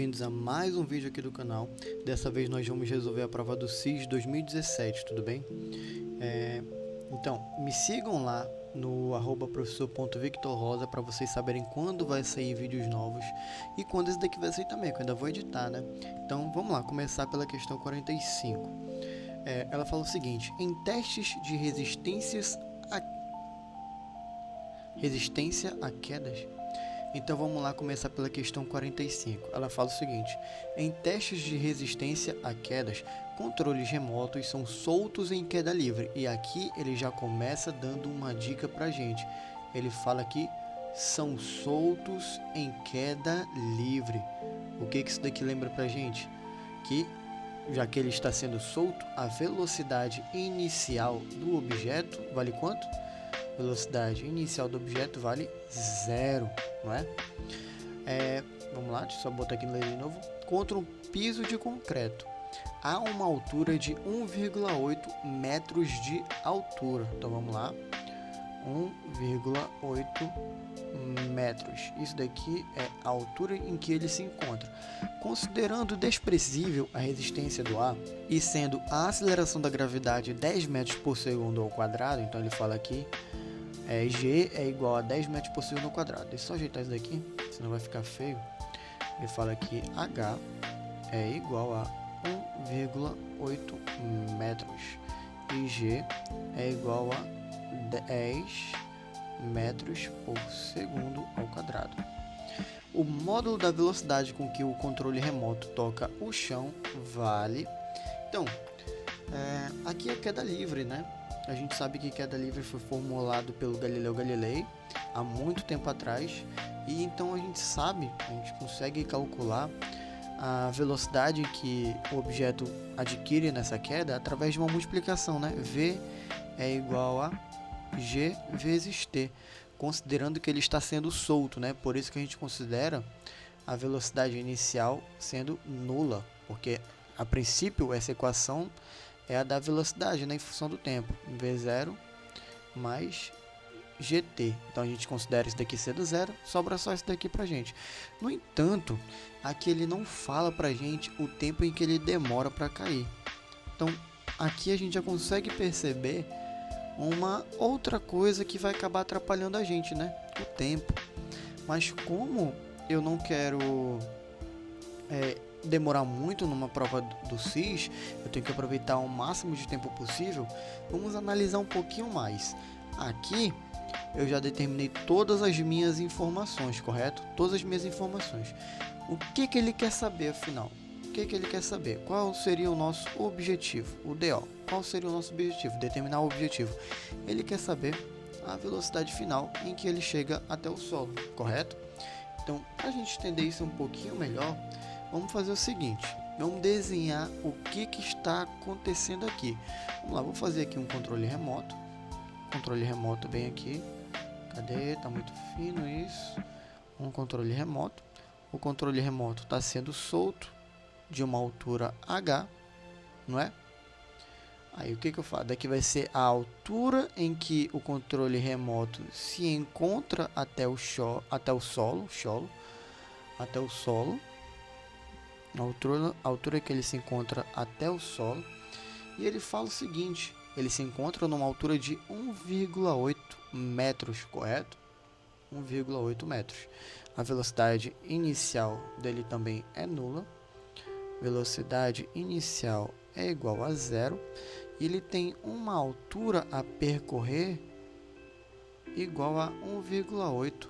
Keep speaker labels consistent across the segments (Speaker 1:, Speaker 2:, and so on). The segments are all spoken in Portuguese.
Speaker 1: bem-vindos a mais um vídeo aqui do canal. Dessa vez nós vamos resolver a prova do SIS 2017, tudo bem? Então, me sigam lá no @professor.victorrosa para vocês saberem quando vai sair vídeos novos e quando esse daqui vai sair também, que eu ainda vou editar, né? Então, vamos lá, começar pela questão 45. Ela fala o seguinte: em testes de resistência a quedas. Então vamos lá começar pela questão 45. Ela fala o seguinte: em testes de resistência a quedas, controles remotos são soltos em queda livre. E aqui ele já começa dando uma dica pra gente. Ele fala aqui: são soltos em queda livre. O que isso daqui lembra pra gente? Que já que ele está sendo solto, a velocidade inicial do objeto vale quanto? Velocidade inicial do objeto vale 0, não é? Vamos lá, deixa eu só botar aqui no ler de novo. Contra um piso de concreto, há uma altura de 1,8 metros de altura. Então vamos lá, 1,8 metros. Isso daqui é a altura em que ele se encontra. Considerando desprezível a resistência do ar e sendo a aceleração da gravidade 10 metros por segundo ao quadrado, então ele fala aqui G é igual a 10 metros por segundo ao quadrado. Deixa eu só ajeitar isso daqui, senão vai ficar feio. Ele fala que H é igual a 1,8 metros e G é igual a 10 metros por segundo ao quadrado. O módulo da velocidade com que o controle remoto toca o chão vale... Então, aqui é queda livre, né? A gente sabe que queda livre foi formulado pelo Galileu Galilei há muito tempo atrás, e então a gente consegue calcular a velocidade que o objeto adquire nessa queda através de uma multiplicação, né? V é igual a G vezes T, considerando que ele está sendo solto, né? Por isso que a gente considera a velocidade inicial sendo nula, porque a princípio essa equação é a da velocidade, né, em função do tempo, V0 mais GT. Então a gente considera isso daqui sendo zero, sobra só isso daqui pra gente. No entanto, aqui ele não fala pra gente o tempo em que ele demora para cair. Então aqui a gente já consegue perceber uma outra coisa que vai acabar atrapalhando a gente, né? O tempo. Mas como eu não quero demorar muito numa prova do SIS, eu tenho que aproveitar o máximo de tempo possível. Vamos analisar um pouquinho mais. Aqui eu já determinei todas as minhas informações, correto? Todas as minhas informações. O que ele quer saber afinal? O que ele quer saber? Qual seria o nosso objetivo? O DO. Qual seria o nosso objetivo? Determinar o objetivo. Ele quer saber a velocidade final em que ele chega até o solo, correto? Então, para a gente entender isso um pouquinho melhor, vamos fazer o seguinte: vamos desenhar o que está acontecendo aqui. Vamos lá, vou fazer aqui um controle remoto. Controle remoto bem aqui. Cadê? Tá muito fino isso. Um controle remoto. O controle remoto está sendo solto de uma altura H, não é? Aí o que eu faço? Daqui vai ser a altura em que o controle remoto se encontra até o solo. A altura que ele se encontra até o solo. E ele fala o seguinte: ele se encontra numa altura de 1,8 metros, correto? 1,8 metros. A velocidade inicial dele também é nula. Velocidade inicial é igual a 0. E ele tem uma altura a percorrer igual a 1,8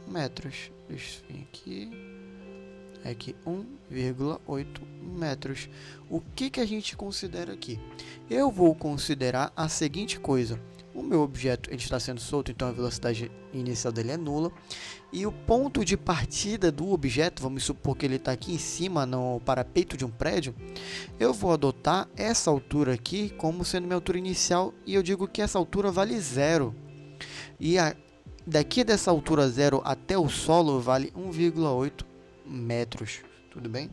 Speaker 1: metros. Deixa eu vir aqui. É que 1,8 metros. O que a gente considera aqui? Eu vou considerar a seguinte coisa: o meu objeto ele está sendo solto, então a velocidade inicial dele é nula. E o ponto de partida do objeto, vamos supor que ele está aqui em cima no parapeito de um prédio, eu vou adotar essa altura aqui como sendo minha altura inicial, e eu digo que essa altura vale 0. E daqui dessa altura 0 até o solo vale 1,8 metros, tudo bem?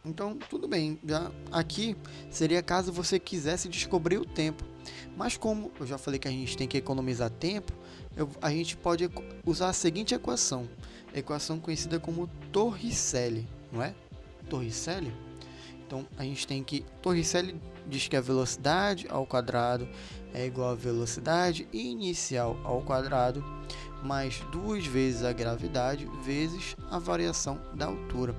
Speaker 1: Então, tudo bem. Já aqui seria caso você quisesse descobrir o tempo. Mas como eu já falei que a gente tem que economizar tempo, a gente pode usar a seguinte equação. equação conhecida como Torricelli, não é? Torricelli? Então, a gente tem que... Torricelli diz que a velocidade ao quadrado é igual a velocidade inicial ao quadrado mais 2 vezes a gravidade vezes a variação da altura.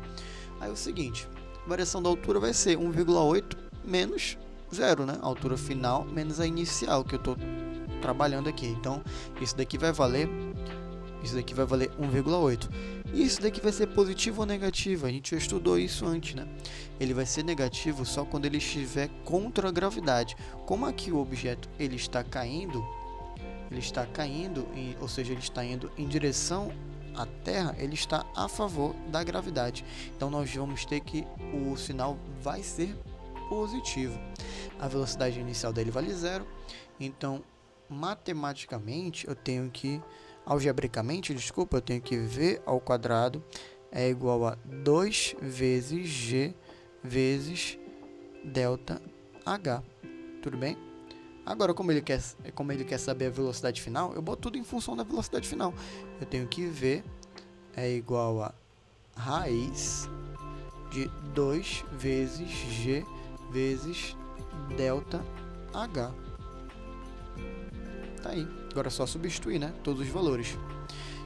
Speaker 1: Aí é o seguinte, a variação da altura vai ser 1,8 menos 0, né? A altura final menos a inicial que eu estou trabalhando aqui. Então, isso daqui vai valer 1,8. E isso daqui vai ser positivo ou negativo? A gente já estudou isso antes, né? Ele vai ser negativo só quando ele estiver contra a gravidade. Como aqui o objeto ele está caindo, ou seja, ele está indo em direção à Terra, ele está a favor da gravidade. Então nós vamos ter que o sinal vai ser positivo. A velocidade inicial dele vale 0. Então, matematicamente, algebricamente, eu tenho que v ao quadrado é igual a 2 vezes g vezes delta h. Tudo bem? Agora, como ele quer saber a velocidade final, eu boto tudo em função da velocidade final. Eu tenho que v é igual a raiz de 2 vezes g vezes delta h. Tá aí. Agora é só substituir, né? Todos os valores.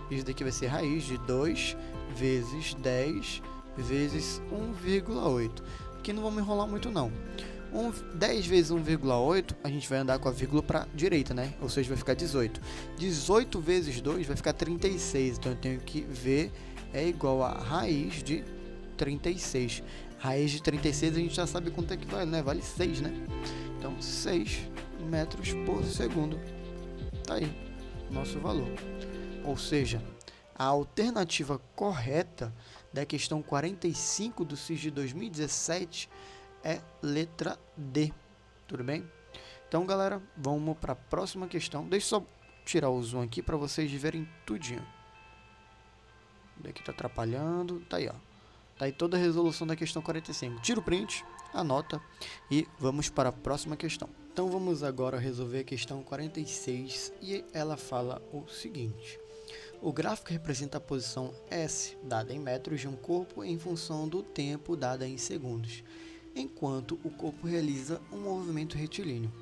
Speaker 1: Isso daqui vai ser raiz de 2 vezes 10 vezes 1,8. Aqui não vamos enrolar muito não. 10 vezes 1,8, a gente vai andar com a vírgula para a direita, né? Ou seja, vai ficar 18. 18 vezes 2 vai ficar 36. Então eu tenho que V é igual a raiz de 36. Raiz de 36 a gente já sabe quanto é que vale, né? Vale 6, né? Então 6 metros por segundo. Tá aí, nosso valor. Ou seja, a alternativa correta da questão 45 do SIS de 2017 é letra D. Tudo bem? Então, galera, vamos para a próxima questão. Deixa eu só tirar o zoom aqui para vocês verem tudinho. Daqui tá atrapalhando. Tá aí, ó. Tá aí toda a resolução da questão 45. Tira o print, anota e vamos para a próxima questão. Então vamos agora resolver a questão 46 e ela fala o seguinte: o gráfico representa a posição S dada em metros de um corpo em função do tempo dada em segundos, enquanto o corpo realiza um movimento retilíneo.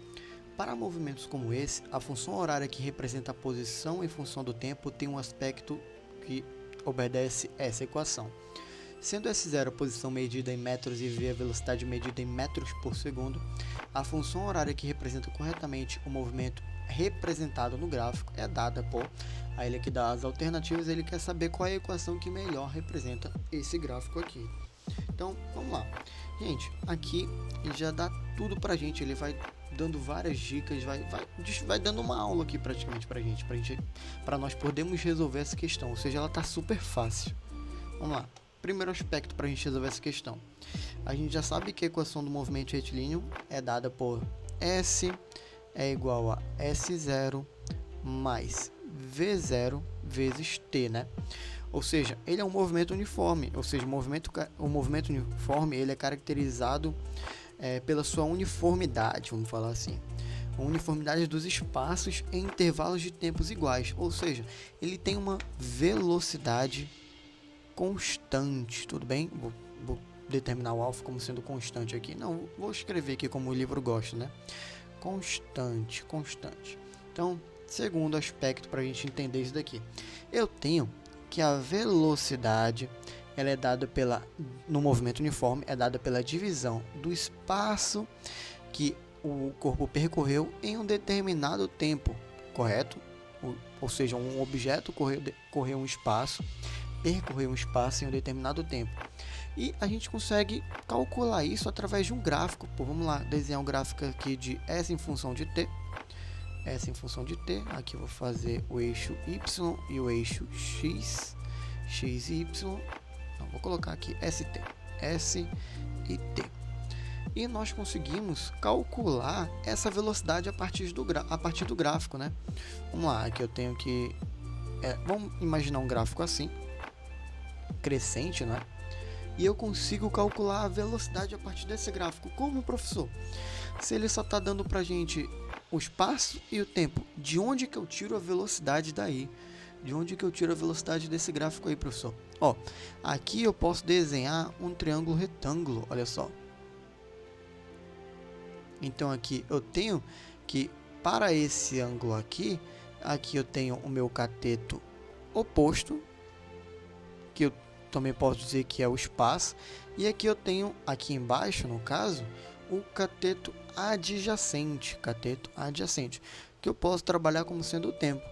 Speaker 1: Para movimentos como esse, a função horária que representa a posição em função do tempo tem um aspecto que obedece essa equação. Sendo S0 a posição medida em metros e V a velocidade medida em metros por segundo, a função horária que representa corretamente o movimento representado no gráfico é dada por... Aí ele aqui dá as alternativas, ele quer saber qual é a equação que melhor representa esse gráfico aqui. Então, vamos lá. Gente, aqui ele já dá tudo pra gente, ele vai dando várias dicas, vai dando uma aula aqui praticamente pra gente, para nós podermos resolver essa questão, ou seja, ela tá super fácil. Vamos lá. Primeiro aspecto para a gente resolver essa questão. A gente já sabe que a equação do movimento retilíneo é dada por S é igual a S0 mais V0 vezes T, né? Ou seja, ele é um movimento uniforme, ou seja, o movimento uniforme ele é caracterizado pela sua uniformidade, vamos falar assim. A uniformidade dos espaços em intervalos de tempos iguais, ou seja, ele tem uma velocidade constante, tudo bem? Vou determinar o alfa como sendo constante aqui. Não, vou escrever aqui como o livro gosta, né? Constante. Então, segundo aspecto para a gente entender isso daqui, eu tenho que a velocidade ela é dada no movimento uniforme, é dada pela divisão do espaço que o corpo percorreu em um determinado tempo, correto? Ou seja, um objeto percorreu um espaço em um determinado tempo. E a gente consegue calcular isso através de um gráfico. Pô, vamos lá, desenhar um gráfico aqui de S em função de T. S em função de T. Aqui eu vou fazer o eixo Y e o eixo X. X e Y. Não, vou colocar aqui ST. S e T. E nós conseguimos calcular essa velocidade a partir do gráfico, né? Vamos lá, aqui eu tenho que... vamos imaginar um gráfico assim, crescente, né? E eu consigo calcular a velocidade a partir desse gráfico. Como, professor? Se ele só está dando para a gente o espaço e o tempo, de onde que eu tiro a velocidade daí? De onde que eu tiro a velocidade desse gráfico aí, professor? Ó, aqui eu posso desenhar um triângulo retângulo, olha só. Então aqui eu tenho que, para esse ângulo aqui, aqui eu tenho o meu cateto oposto, que eu também posso dizer que é o espaço, e aqui eu tenho, aqui embaixo no caso, o cateto adjacente, que eu posso trabalhar como sendo o tempo.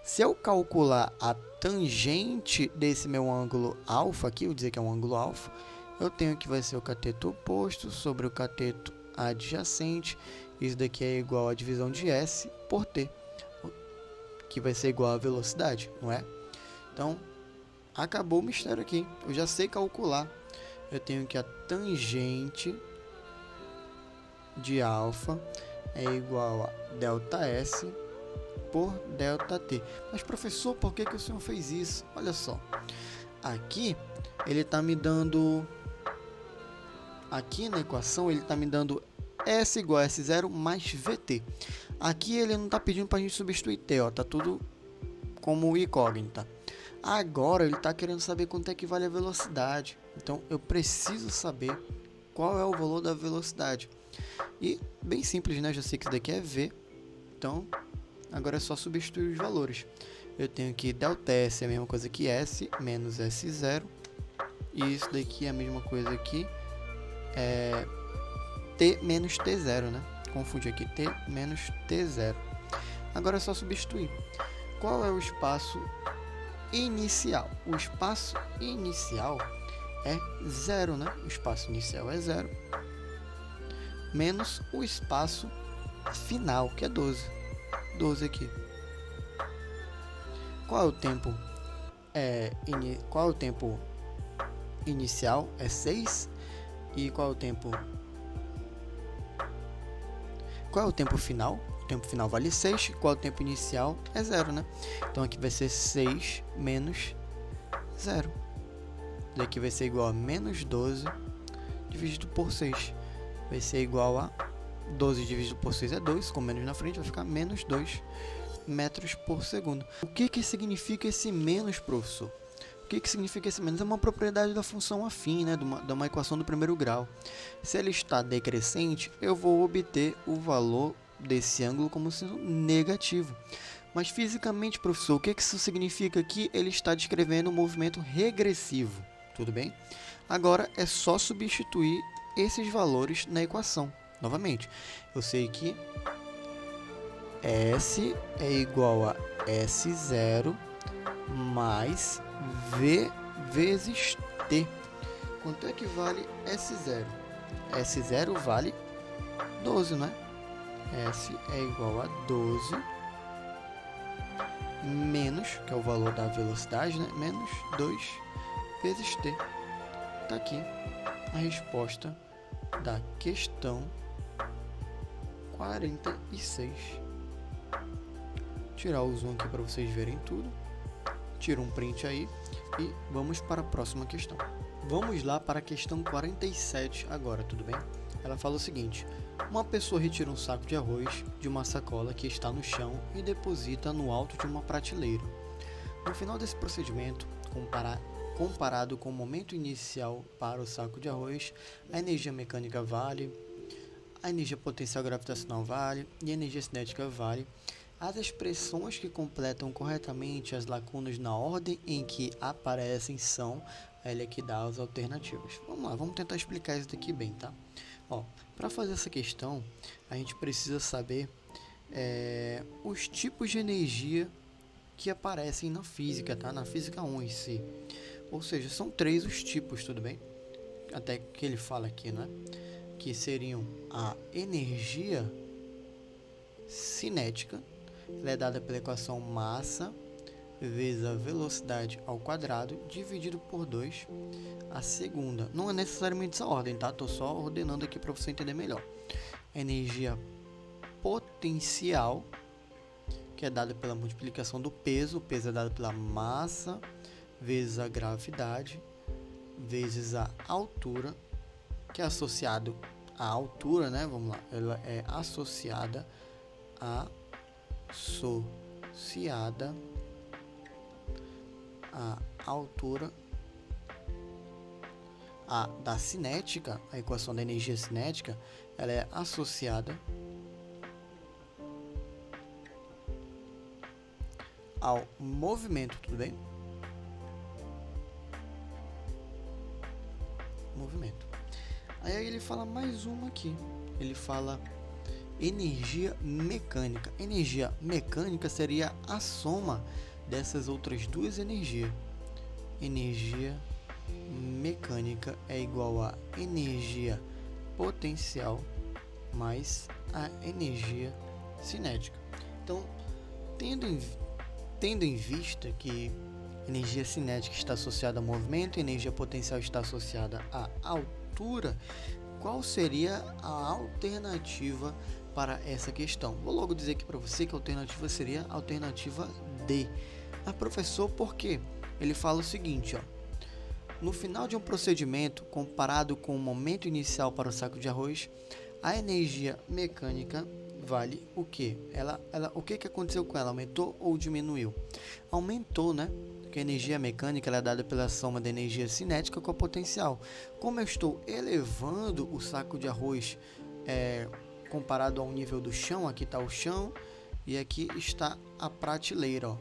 Speaker 1: Se eu calcular a tangente desse meu ângulo alfa aqui, vou dizer que é um ângulo alfa, eu tenho que vai ser o cateto oposto sobre o cateto adjacente, isso daqui é igual a divisão de S por T, que vai ser igual a velocidade, não é? Então, acabou o mistério aqui, eu já sei calcular. Eu tenho que a tangente de alfa é igual a ΔS por ΔT. Mas professor, por que o senhor fez isso? Olha só, aqui ele está me dando, aqui na equação ele está me dando S igual a S0 mais VT. Aqui ele não está pedindo para a gente substituir T, ó, tá tudo como incógnita. Agora ele está querendo saber quanto é que vale a velocidade. Então eu preciso saber qual é o valor da velocidade. E bem simples, né? Já sei que isso daqui é V. Então agora é só substituir os valores. Eu tenho que ΔS é a mesma coisa que S menos S0. E isso daqui é a mesma coisa que T menos T0, né? Confundi aqui, T menos T0. Agora é só substituir. Qual é o espaço inicial? O espaço inicial é 0, né? O espaço inicial é 0. Menos o espaço final, que é 12. 12 aqui. Qual é o tempo? Qual é o tempo inicial? É 6. E qual é o tempo? Qual é o tempo final? O tempo final vale 6. Qual é o tempo inicial? É 0, né? Então aqui vai ser 6 menos 0. Daqui vai ser igual a menos 12 dividido por 6. Vai ser igual a 12 dividido por 6 é 2, com menos na frente vai ficar menos 2 metros por segundo. O que significa esse menos, professor? O que significa esse menos? É uma propriedade da função afim, né? De uma equação do primeiro grau. Se ela está decrescente, eu vou obter o valor desse ângulo como sendo negativo. Mas fisicamente, professor, o que isso significa? Que ele está descrevendo um movimento regressivo, tudo bem? Agora é só substituir esses valores na equação. Novamente, eu sei que S é igual a S0 mais V vezes T. Quanto é que vale S0? S0 vale 12, né? S é igual a 12 menos, que é o valor da velocidade, né? Menos 2 vezes T. Tá aqui a resposta da questão 46. Tirar o zoom aqui para vocês verem tudo. Tira um print aí e vamos para a próxima questão. Vamos lá para a questão 47 agora, tudo bem? Ela fala o seguinte: uma pessoa retira um saco de arroz de uma sacola que está no chão e deposita no alto de uma prateleira. No final desse procedimento, comparado com o momento inicial para o saco de arroz, a energia mecânica vale, a energia potencial gravitacional vale e a energia cinética vale. As expressões que completam corretamente as lacunas na ordem em que aparecem são ela que dá as alternativas. Vamos lá, vamos tentar explicar isso daqui bem, tá? Ó, para fazer essa questão, a gente precisa saber os tipos de energia que aparecem na física, tá? Na física 1 em si. Ou seja, são 3 os tipos, tudo bem? Até que ele fala aqui, né? Que seriam a energia cinética, ela é dada pela equação massa vezes a velocidade ao quadrado dividido por 2. A segunda, não é necessariamente essa ordem, tá? Tô só ordenando aqui para você entender melhor. Energia potencial, que é dada pela multiplicação do peso. O peso é dado pela massa vezes a gravidade vezes a altura, que é associado à altura, né? Vamos lá, ela é associada a altura da cinética, a equação da energia cinética, ela é associada ao movimento, tudo bem? Movimento. Aí ele fala mais uma aqui. Ele fala energia mecânica. Energia mecânica seria a soma dessas outras duas energias. Energia mecânica é igual a energia potencial mais a energia cinética. Então, tendo em vista que energia cinética está associada ao movimento, energia potencial está associada à altura, qual seria a alternativa para essa questão? Vou logo dizer aqui para você que a alternativa seria a alternativa D. Mas professor, por quê? Ele fala o seguinte, ó. No final de um procedimento, comparado com o momento inicial para o saco de arroz, a energia mecânica vale o quê? O que aconteceu com ela? Aumentou ou diminuiu? Aumentou, né? Porque a energia mecânica ela é dada pela soma da energia cinética com a potencial. Como eu estou elevando o saco de arroz comparado ao nível do chão, aqui está o chão e aqui está a prateleira, ó.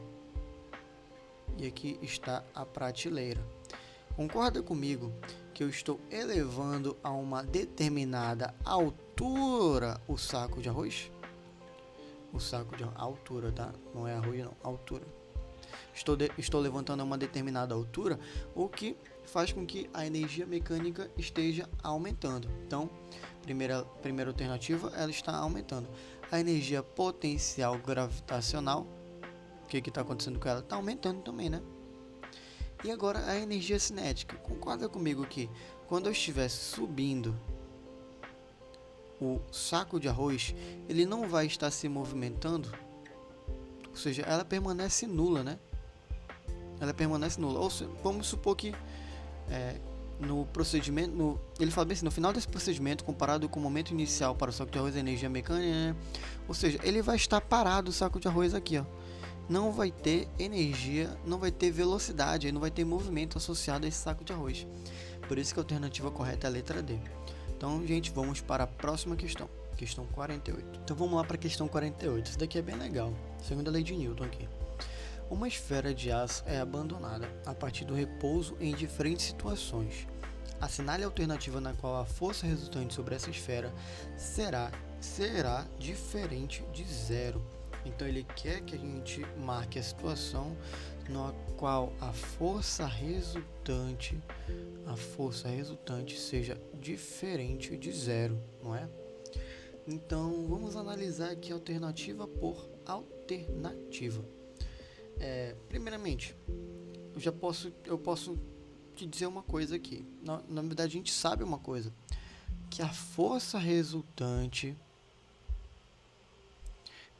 Speaker 1: E aqui está a prateleira. Concorda comigo que eu estou elevando a uma determinada altura o saco de arroz? O saco de altura, tá? Não é arroz, não, altura. Estou levantando a uma determinada altura, o que faz com que a energia mecânica esteja aumentando. Então, primeira alternativa, ela está aumentando. A energia potencial gravitacional, o que está acontecendo com ela? Está aumentando também, né? E agora a energia cinética. Concorda comigo que quando eu estiver subindo o saco de arroz, ele não vai estar se movimentando? Ou seja, ela permanece nula, né? Ela permanece nula. Ou seja, vamos supor que no procedimento, ele fala bem assim, no final desse procedimento, comparado com o momento inicial para o saco de arroz, a energia mecânica, né? Ou seja, ele vai estar parado o saco de arroz aqui, ó. Não vai ter energia, não vai ter velocidade, não vai ter movimento associado a esse saco de arroz. Por isso que a alternativa correta é a letra D. Então, gente, vamos para a próxima questão. Questão 48. Então, vamos lá para a questão 48. Isso daqui é bem legal. Segundo a lei de Newton aqui. Uma esfera de aço é abandonada a partir do repouso em diferentes situações. Assinale a alternativa na qual a força resultante sobre essa esfera será diferente de zero. Então ele quer que a gente marque a situação na qual a força resultante seja diferente de zero, não é? Então vamos analisar aqui alternativa por alternativa. Primeiramente, eu posso te dizer uma coisa aqui. Na verdade, a gente sabe uma coisa, que a força resultante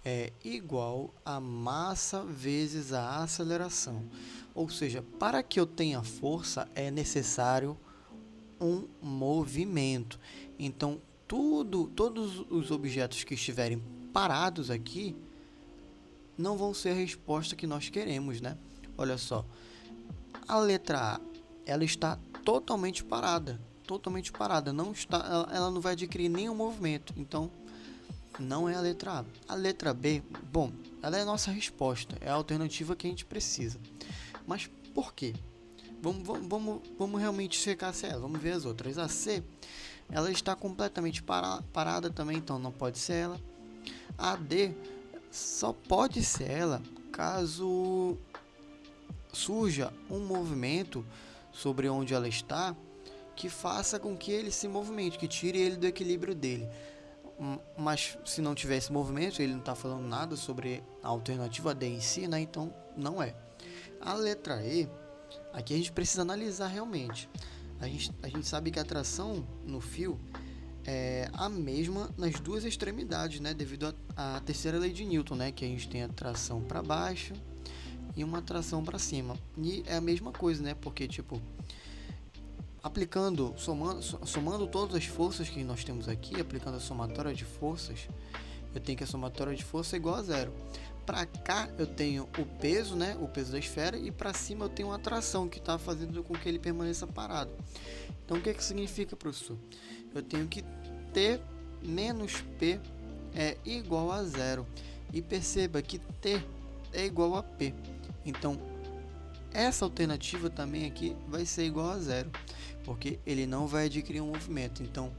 Speaker 1: é igual a massa vezes a aceleração. Ou seja, para que eu tenha força é necessário um movimento. Então, todos os objetos que estiverem parados aqui não vão ser a resposta que nós queremos, né? Olha só, a letra A, ela está totalmente parada, ela não vai adquirir nenhum movimento. Então, não é a letra A. A letra B, bom, ela é a nossa resposta, é a alternativa que a gente precisa. Mas por quê? Vamos realmente checar se é ela, vamos ver as outras. A C, ela está completamente parada também, então não pode ser ela. A D, só pode ser ela caso surja um movimento sobre onde ela está que faça com que ele se movimente, que tire ele do equilíbrio dele. Mas se não tiver esse movimento, ele não está falando nada sobre a alternativa D em si, né? Então não é. A letra E, aqui a gente precisa analisar realmente. A gente sabe que a tração no fio é a mesma nas duas extremidades, né? Devido à terceira lei de Newton, né? Que a gente tem a tração para baixo e uma tração para cima. E é a mesma coisa, né? Porque, tipo, somando todas as forças que nós temos aqui, aplicando a somatória de forças, eu tenho que a somatória de força é igual a zero. Para cá eu tenho o peso, né, o peso da esfera, e para cima eu tenho a tração que está fazendo com que ele permaneça parado. Então o que significa, professor? Eu tenho que T menos P é igual a zero. E perceba que T é igual a P. Então essa alternativa também aqui vai ser igual a zero, porque ele não vai adquirir um movimento. Então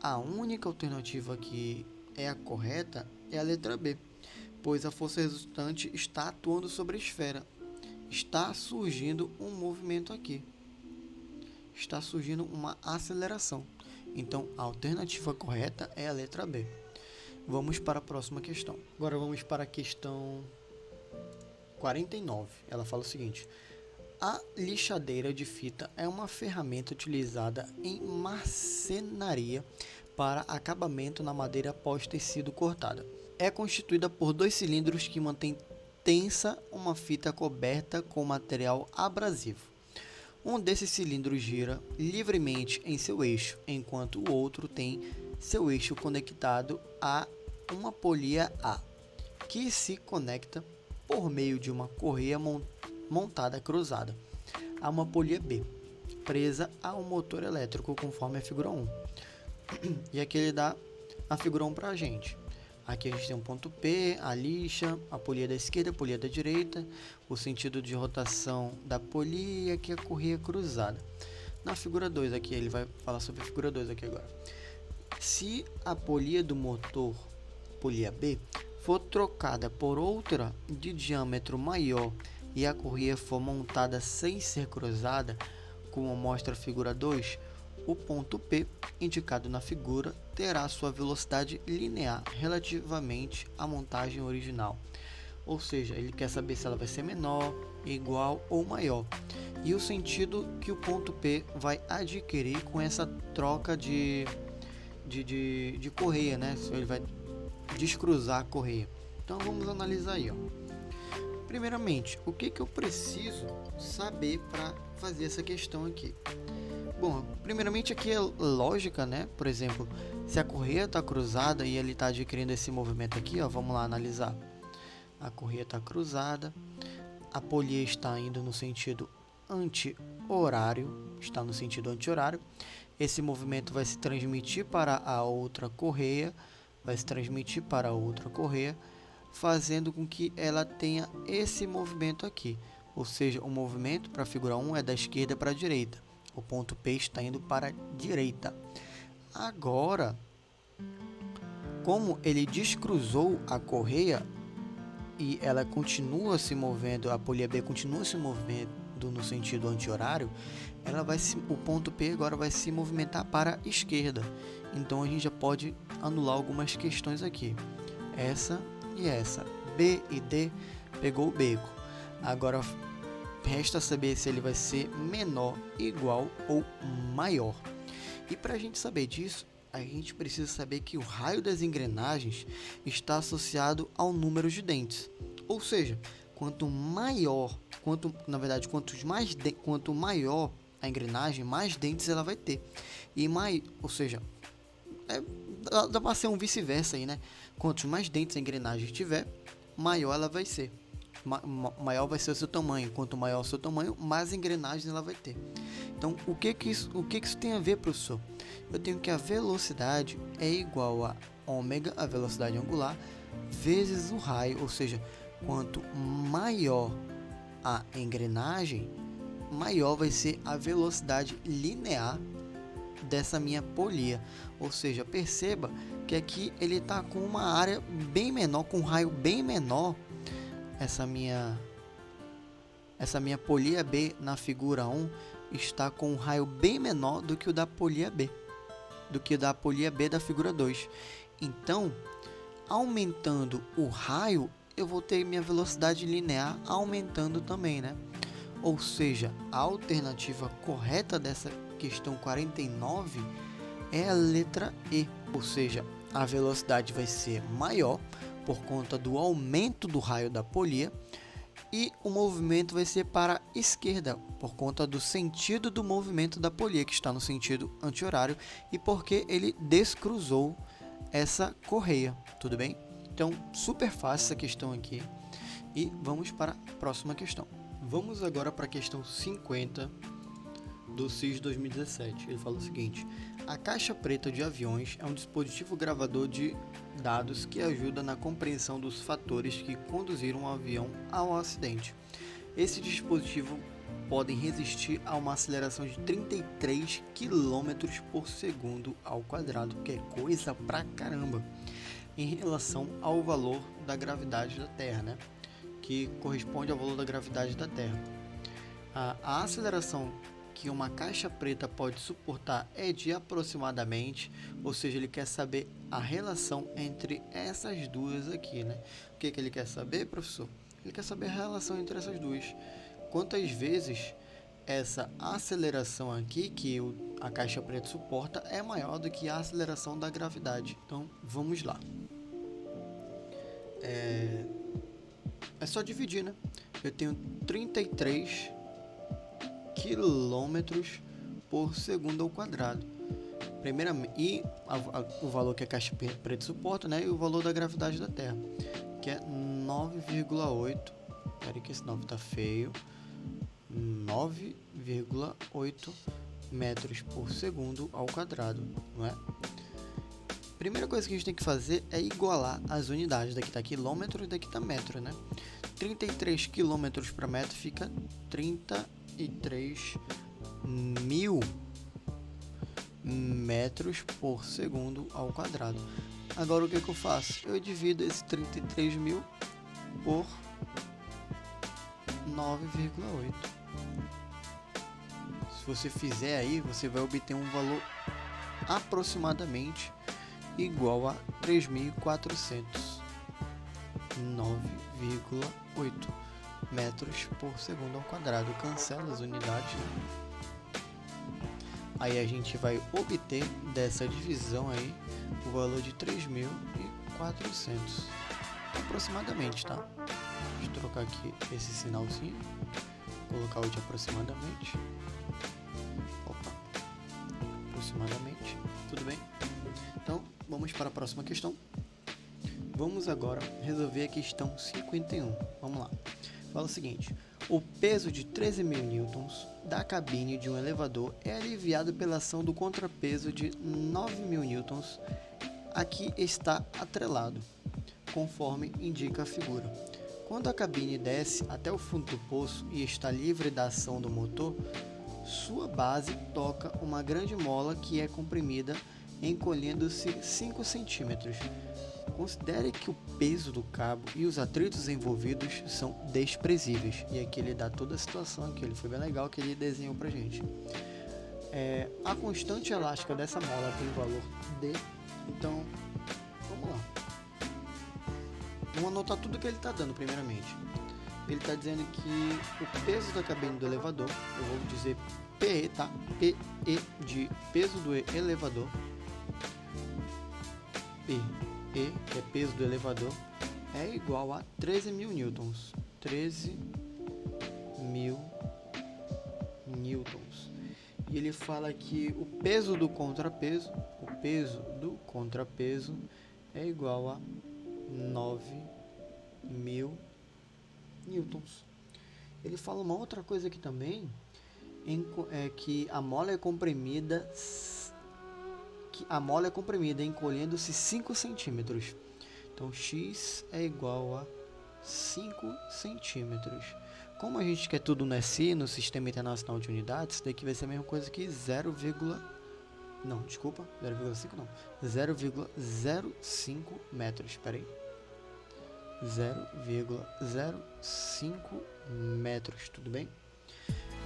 Speaker 1: a única alternativa que é a correta é a letra B, pois a força resultante está atuando sobre a esfera. Está surgindo um movimento aqui. Está surgindo uma aceleração. Então, a alternativa correta é a letra B. Vamos para a próxima questão. Agora vamos para a questão 49. Ela fala o seguinte: a lixadeira de fita é uma ferramenta utilizada em marcenaria para acabamento na madeira após ter sido cortada. É constituída por 2 cilindros que mantêm tensa uma fita coberta com material abrasivo. Um desses cilindros gira livremente em seu eixo, enquanto o outro tem seu eixo conectado a uma polia A, que se conecta por meio de uma correia montada cruzada a uma polia B, presa a um motor elétrico, conforme a figura 1. E aqui ele dá a figura 1 para a gente. Aqui a gente tem um ponto P, a lixa, a polia da esquerda, a polia da direita, o sentido de rotação da polia e aqui a correia cruzada. Na figura 2 aqui, ele vai falar sobre a figura 2 aqui agora. Se a polia do motor, polia B, for trocada por outra de diâmetro maior e a correia for montada sem ser cruzada, como mostra a figura 2, o ponto P, indicado na figura, terá sua velocidade linear relativamente à montagem original. Ou seja, ele quer saber se ela vai ser menor, igual ou maior. E o sentido que o ponto P vai adquirir com essa troca de correia, né? Se ele vai descruzar a correia. Então vamos analisar aí, ó. Primeiramente, o que eu preciso saber para fazer essa questão aqui? Bom, primeiramente aqui é lógica, né? Por exemplo, se a correia está cruzada e ele está adquirindo esse movimento aqui, ó, vamos lá analisar. A correia está cruzada, a polia está indo no sentido anti-horário, Esse movimento vai se transmitir para a outra correia, fazendo com que ela tenha esse movimento aqui. Ou seja, o movimento para a figura 1 é da esquerda para a direita. O ponto P está indo para a direita. Agora, como ele descruzou a correia e ela continua se movendo, a polia B continua se movendo no sentido anti-horário, o ponto P agora vai se movimentar para a esquerda. Então a gente já pode anular algumas questões aqui. Essa e essa. B e D pegou o beco. Agora resta saber se ele vai ser menor, igual ou maior. E para a gente saber disso, a gente precisa saber que o raio das engrenagens está associado ao número de dentes. Ou seja, quanto maior a engrenagem, mais dentes ela vai ter. Dá para ser um vice-versa aí, né? Quanto mais dentes a engrenagem tiver, maior ela vai ser. Maior vai ser o seu tamanho. Quanto maior o seu tamanho, mais engrenagens ela vai ter. Então, o que isso tem a ver, professor? Eu tenho que a velocidade é igual a ômega, a velocidade angular, vezes o raio. Ou seja, quanto maior a engrenagem, maior vai ser a velocidade linear dessa minha polia. Ou seja, perceba que aqui ele está com uma área bem menor, com um raio bem menor. Essa minha polia B na figura 1 está com um raio bem menor do que o da polia B, da figura 2. Então, aumentando o raio, eu vou ter minha velocidade linear aumentando também, né? Ou seja, a alternativa correta dessa questão 49 é a letra E. Ou seja, a velocidade vai ser maior por conta do aumento do raio da polia e o movimento vai ser para a esquerda por conta do sentido do movimento da polia, que está no sentido anti-horário, e porque ele descruzou essa correia, tudo bem? Então, super fácil essa questão aqui. E vamos para a próxima questão. Vamos agora para a questão 50 do CIS 2017. Ele fala o seguinte: a caixa preta de aviões é um dispositivo gravador de dados que ajuda na compreensão dos fatores que conduziram o avião ao acidente. Esse dispositivo pode resistir a uma aceleração de 33 km por segundo ao quadrado, que é coisa pra caramba, em relação ao valor da gravidade da Terra, né? Que corresponde ao valor da gravidade da Terra. A aceleração que uma caixa preta pode suportar é de aproximadamente, ou seja, ele quer saber a relação entre essas duas aqui, né? O que ele quer saber, professor? Ele quer saber a relação entre essas duas. Quantas vezes essa aceleração aqui que a caixa preta suporta é maior do que a aceleração da gravidade. Então, vamos lá. É só dividir, né? Eu tenho 33 quilômetros por segundo ao quadrado. Primeiramente, e o valor que a caixa preta suporta, né? E o valor da gravidade da Terra, que é 9,8. Espera que esse 9 tá feio. 9,8 metros por segundo ao quadrado, não é? Primeira coisa que a gente tem que fazer é igualar as unidades. Daqui tá quilômetro e daqui tá metro, né? 33 quilômetros para metro fica 33 mil metros por segundo ao quadrado. Agora o que eu faço? Eu divido esse 33 mil por 9,8. Se você fizer aí, você vai obter um valor aproximadamente igual a 3.400. 9,8 metros por segundo ao quadrado. Cancela as unidades. Aí a gente vai obter dessa divisão aí o valor de 3.400 aproximadamente, tá? Deixa eu trocar aqui esse sinalzinho, colocar o de aproximadamente. Opa, aproximadamente, tudo bem? Então, vamos para a próxima questão. Vamos agora resolver a questão 51. Vamos lá. Fala o seguinte: o peso de 13.000 newtons da cabine de um elevador é aliviado pela ação do contrapeso de 9.000 newtons. Aqui está atrelado, conforme indica a figura. Quando a cabine desce até o fundo do poço e está livre da ação do motor, sua base toca uma grande mola que é comprimida, encolhendo-se 5 centímetros. Considere que o peso do cabo e os atritos envolvidos são desprezíveis. E aqui ele dá toda a situação aqui. Ele foi bem legal que ele desenhou pra gente. A constante elástica dessa mola tem o valor D. Então, vamos lá. Vamos anotar tudo que ele está dando primeiramente. Ele está dizendo que o peso da cabine do elevador, eu vou dizer PE, tá? PE de peso do elevador. PE, que é peso do elevador, é igual a 13.000 newtons. 13.000 newtons. E ele fala que o peso do contrapeso é igual a 9.000 newtons. Ele fala uma outra coisa aqui também, que a mola é comprimida, encolhendo-se 5 centímetros. Então X é igual a 5 centímetros. Como a gente quer tudo no SI, no Sistema Internacional de Unidades, isso daqui vai ser a mesma coisa que 0,5 não. 0,05 metros. Espera aí. 0,05 metros, tudo bem?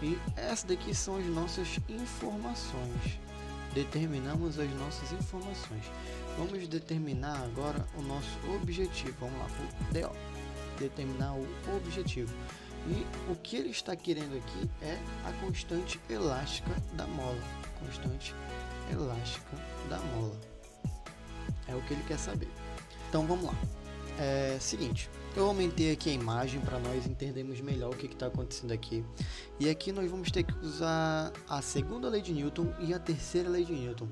Speaker 1: E essas daqui são as nossas informações. Determinamos as nossas informações. Vamos determinar agora o nosso objetivo. Vamos lá, o DO. Determinar o objetivo. E o que ele está querendo aqui é a constante elástica da mola. Constante elástica da mola. É o que ele quer saber. Então vamos lá. Seguinte, eu aumentei aqui a imagem para nós entendermos melhor o que está acontecendo aqui. E aqui nós vamos ter que usar a segunda lei de Newton e a terceira lei de Newton.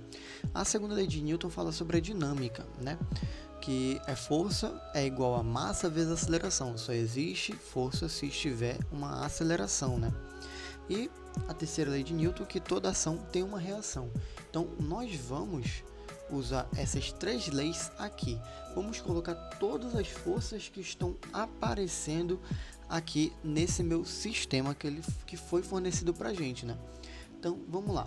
Speaker 1: A segunda lei de Newton fala sobre a dinâmica, né? que força é igual a massa vezes aceleração. Só existe força se estiver uma aceleração, né? E a terceira lei de Newton, que toda ação tem uma reação. Então, nós vamos usar essas três leis aqui. Vamos colocar todas as forças que estão aparecendo aqui nesse meu sistema que foi fornecido para a gente, né? Então, vamos lá.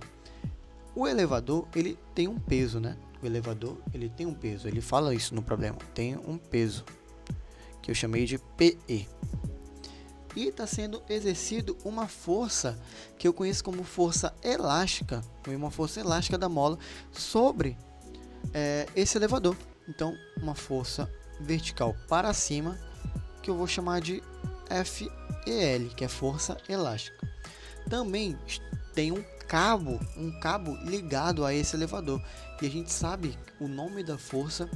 Speaker 1: O elevador, ele tem um peso, né? O elevador, ele tem um peso. Ele fala isso no problema. Tem um peso, que eu chamei de PE. E está sendo exercido uma força que eu conheço como força elástica, uma força elástica da mola sobre esse elevador. Então, uma força vertical para cima, que eu vou chamar de FEL, que é força elástica. Também tem um cabo ligado a esse elevador. E a gente sabe o nome da força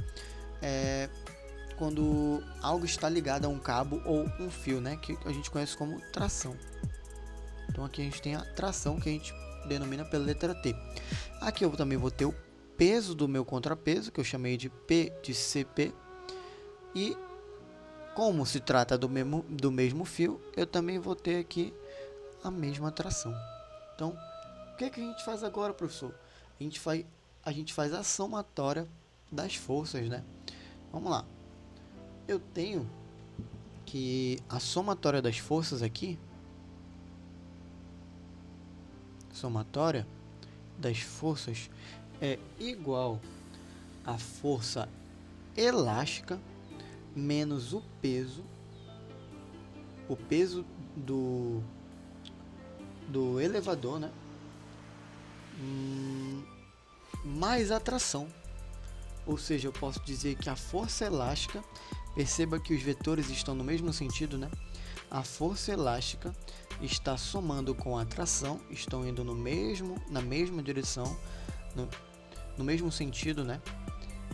Speaker 1: quando algo está ligado a um cabo ou um fio, né, que a gente conhece como tração. Então aqui a gente tem a tração, que a gente denomina pela letra T. Aqui eu também vou ter o peso do meu contrapeso, que eu chamei de P de CP. E como se trata do mesmo fio, eu também vou ter aqui a mesma tração. Então, o que a gente faz agora, professor? A gente faz a somatória das forças, né? Vamos lá. Eu tenho que a somatória das forças aqui, somatória das forças é igual a força elástica menos o peso do elevador, né? Mais a tração. Ou seja, eu posso dizer que a força elástica, perceba que os vetores estão no mesmo sentido, né? A força elástica está somando com a tração, estão indo na mesma direção, no mesmo sentido, né?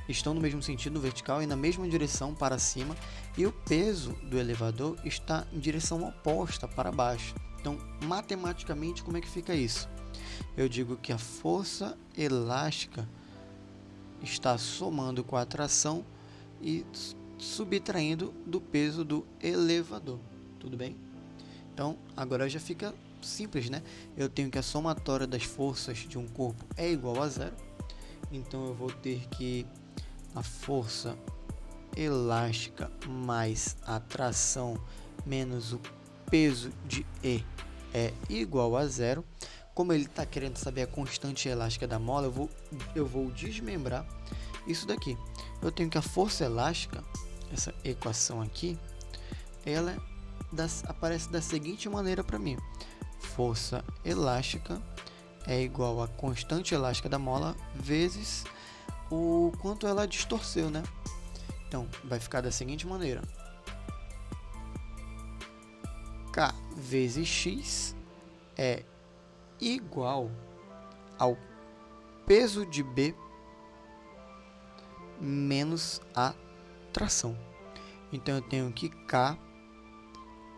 Speaker 1: Estão no mesmo sentido vertical e na mesma direção para cima, e o peso do elevador está em direção oposta para baixo. Então, matematicamente, como é que fica isso? Eu digo que a força elástica está somando com a tração e subtraindo do peso do elevador. Tudo bem? Então, agora já fica simples, né? Eu tenho que a somatória das forças de um corpo é igual a zero. Então, eu vou ter que a força elástica mais a tração menos o peso de E é igual a zero. Como ele está querendo saber a constante elástica da mola, eu vou desmembrar isso daqui. Eu tenho que a força elástica, essa equação aqui, ela aparece da seguinte maneira para mim. Força elástica é igual a constante elástica da mola vezes o quanto ela distorceu, né? Então, vai ficar da seguinte maneira. K vezes X é igual ao peso de B menos a tração. Então, eu tenho que K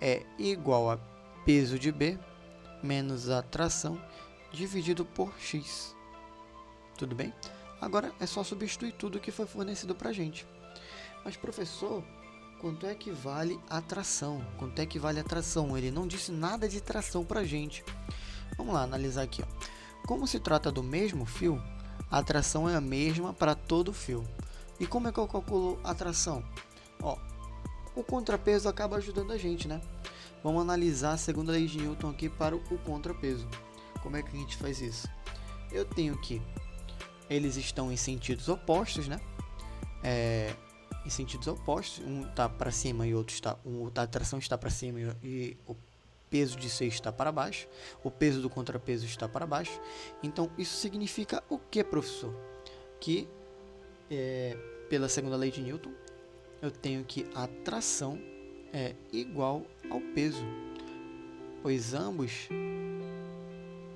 Speaker 1: é igual a peso de B menos a tração dividido por X. Tudo bem? Agora é só substituir tudo que foi fornecido para a gente. Mas, professor, quanto é que vale a tração? Quanto é que vale a tração? Ele não disse nada de tração para a gente. Vamos lá, analisar aqui. Como se trata do mesmo fio, a tração é a mesma para todo o fio. E como é que eu calculo a tração? O contrapeso acaba ajudando a gente, né? Vamos analisar a segunda lei de Newton aqui para o contrapeso. Como é que a gente faz isso? Eu tenho que eles estão em sentidos opostos, né? Em sentidos opostos, um está para cima e outro está, a tração está para cima e o peso de C está para baixo, o peso do contrapeso está para baixo. Então, isso significa o que, professor? Que, pela segunda lei de Newton, eu tenho que a tração é igual ao peso, pois ambos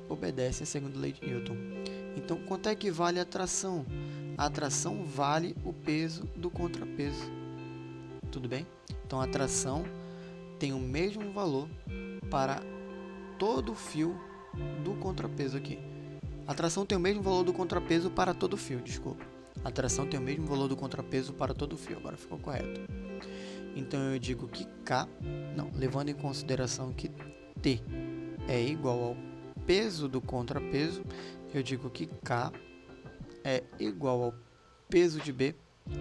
Speaker 1: obedecem à segunda lei de Newton. Então, quanto é que vale a tração? A tração vale o peso do contrapeso. Tudo bem? Então, a tração tem o mesmo valor para todo o fio do contrapeso aqui. A tração tem o mesmo valor do contrapeso para todo o fio, desculpa. A tração tem o mesmo valor do contrapeso para todo o fio. Agora ficou correto. Então eu digo que K, levando em consideração que T é igual ao peso do contrapeso, eu digo que K é igual ao peso de B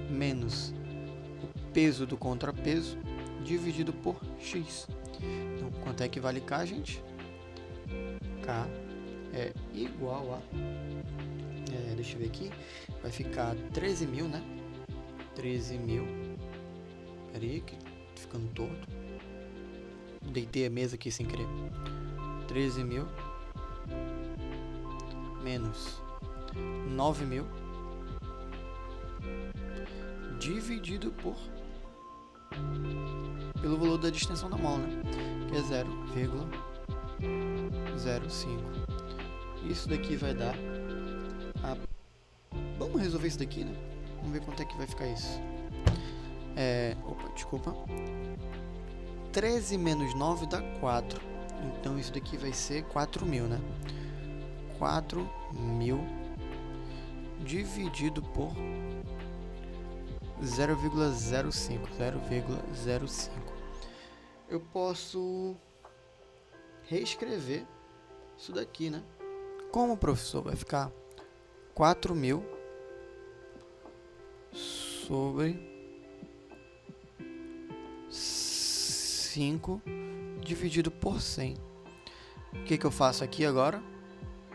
Speaker 1: menos o peso do contrapeso dividido por X. Então, quanto é que vale K, gente? K é igual a... deixa eu ver aqui. Vai ficar 13.000, né? 13.000. Pera aí, que tô ficando torto. Deitei a mesa aqui sem querer. 13.000 menos 9.000 dividido pelo valor da distensão da mola, né? Que é 0,05. Isso daqui vai dar Vamos resolver isso daqui, né? Vamos ver quanto é que vai ficar isso. Desculpa. 13 menos 9 dá 4. Então isso daqui vai ser 4.000, né? 4.000 dividido por 0,05. Eu posso reescrever isso daqui, né? Como, professor? Vai ficar 4.000 sobre 5 dividido por 100. O que eu faço aqui agora?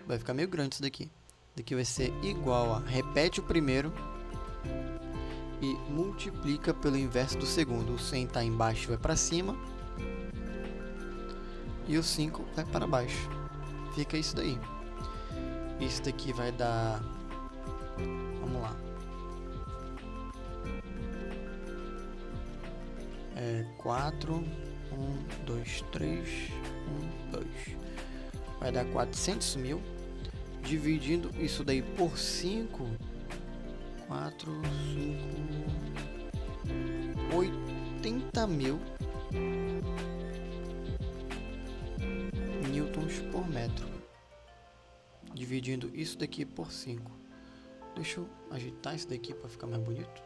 Speaker 1: Vai ficar meio grande isso daqui. Daqui vai ser igual a... Repete o primeiro e multiplica pelo inverso do segundo. O 100 está embaixo, vai para cima. E o 5 vai para baixo. Fica isso daí. Isso daqui vai dar... Vamos lá. 4, 1, 2, 3, 1, 2. Vai dar 400.000. Dividindo isso daí por 5. 4, 5... 80.000 newtons por metro. Dividindo isso daqui por 5. Deixa eu ajeitar isso daqui para ficar mais bonito.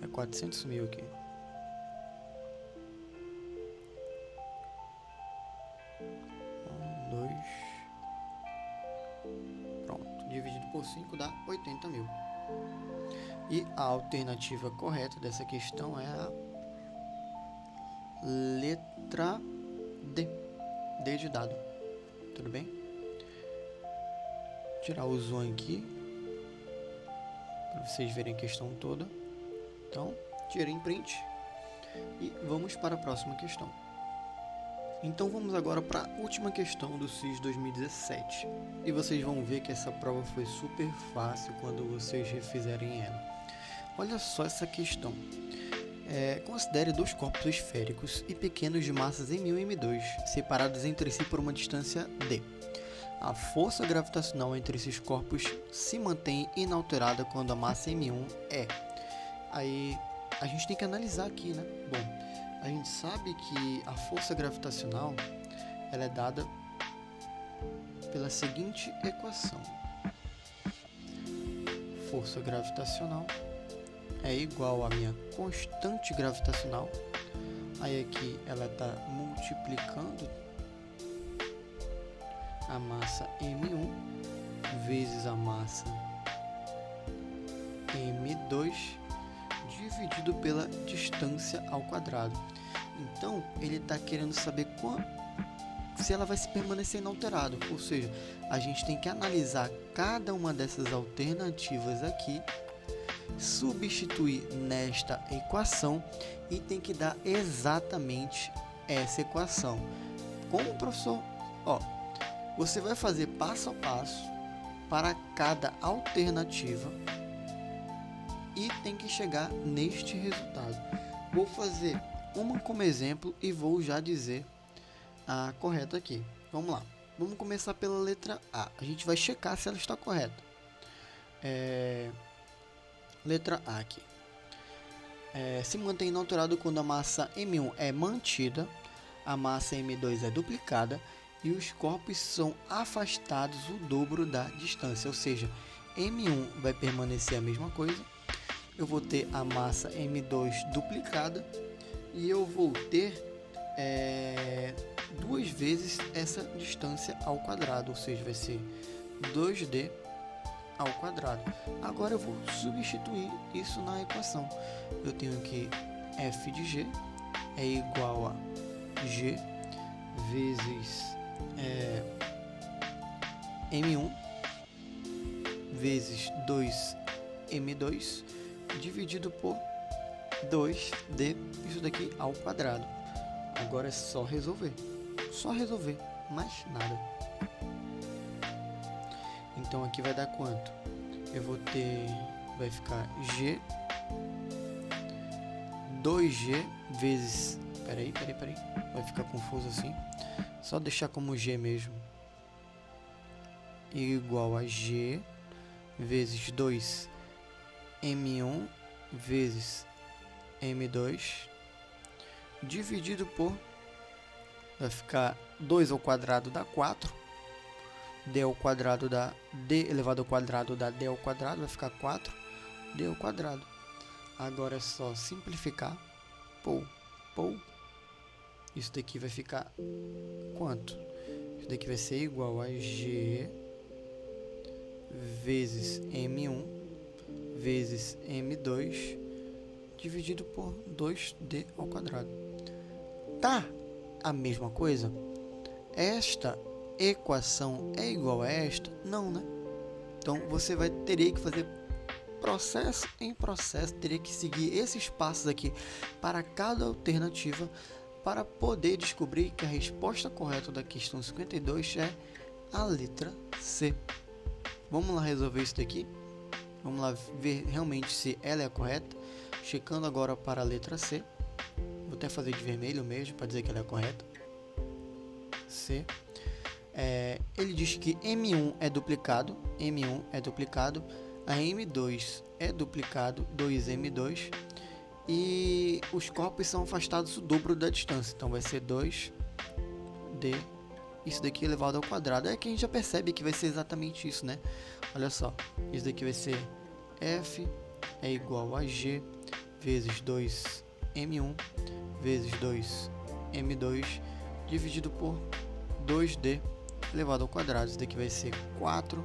Speaker 1: É 400.000 aqui. Dividido por 5 dá 80.000. E a alternativa correta dessa questão é a letra D. D de dado. Tudo bem? Vou tirar o zoom aqui para vocês verem a questão toda. Então, tirei em print e vamos para a próxima questão. Então vamos agora para a última questão do SIS 2017. E vocês vão ver que essa prova foi super fácil quando vocês refizerem ela. Olha só essa questão. Considere dois corpos esféricos e pequenos de massas M1 e M2, separados entre si por uma distância D. A força gravitacional entre esses corpos se mantém inalterada quando a massa M1 é... Aí a gente tem que analisar aqui, né? Bom, a gente sabe que a força gravitacional ela é dada pela seguinte equação. Força gravitacional é igual à minha constante gravitacional. Aí aqui ela está multiplicando a massa M1 vezes a massa M2 dividido pela distância ao quadrado. Então, ele está querendo saber se ela vai se permanecer inalterada. Ou seja, a gente tem que analisar cada uma dessas alternativas aqui, substituir nesta equação e tem que dar exatamente essa equação. Como, professor? Você vai fazer passo a passo para cada alternativa e tem que chegar neste resultado. Vou fazer uma como exemplo e vou já dizer a correta aqui. Vamos lá. Vamos começar pela letra A. A gente vai checar se ela está correta. Letra A aqui. Se mantém inalterado quando a massa M1 é mantida, a massa M2 é duplicada e os corpos são afastados o dobro da distância. Ou seja, M1 vai permanecer a mesma coisa, eu vou ter a massa M2 duplicada e eu vou ter duas vezes essa distância ao quadrado, ou seja, vai ser 2D ao quadrado. Agora eu vou substituir isso na equação. Eu tenho que f de g é igual a g vezes m1 vezes 2m2 dividido por 2d, isso daqui ao quadrado. Agora é só resolver, mais nada. Então aqui vai dar quanto? Eu vou ter, vai ficar g 2g vezes, peraí, vai ficar confuso assim, só deixar como g mesmo, igual a g vezes 2m1 vezes m2 dividido por, vai ficar 2 ao quadrado dá 4, d ao quadrado dá d elevado ao quadrado dá d ao quadrado, vai ficar 4d ao quadrado. Agora é só simplificar, isso daqui vai ficar quanto? Isso daqui vai ser igual a g vezes m1 vezes m2 dividido por 2d ao quadrado. Tá a mesma coisa? Esta equação é igual a esta? Não, né? Então você teria que fazer processo em processo, teria que seguir esses passos aqui para cada alternativa para poder descobrir que a resposta correta da questão 52 é a letra C. Vamos lá resolver isso daqui? Vamos lá ver realmente se ela é a correta, checando agora para a letra C. Vou até fazer de vermelho mesmo para dizer que ela é correta. C. Ele diz que M1 é duplicado, a M2 é duplicado, 2M2, e os corpos são afastados o dobro da distância, então vai ser 2D, isso daqui elevado ao quadrado. É que a gente já percebe que vai ser exatamente isso, né? Olha só, isso daqui vai ser F é igual a G vezes 2M1 vezes 2M2 dividido por 2D elevado ao quadrado. Isso daqui vai ser 4,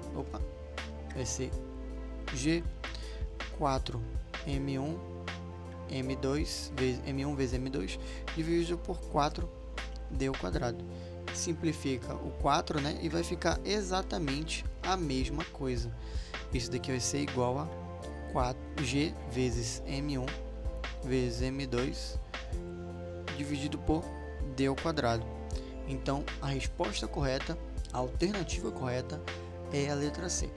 Speaker 1: vai ser G 4M1 M2 vezes M1 vezes M2 dividido por 4D ao quadrado. Simplifica o 4, né? E vai ficar exatamente a mesma coisa. Isso daqui vai ser igual a 4G vezes M1 vezes M2 dividido por D ao quadrado. Então, a resposta correta, a alternativa correta é a letra C.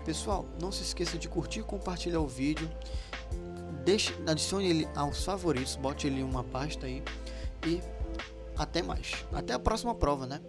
Speaker 1: Pessoal, não se esqueça de curtir e compartilhar o vídeo. Adicione ele aos favoritos, bote ele em uma pasta aí e até mais. Até a próxima prova, né?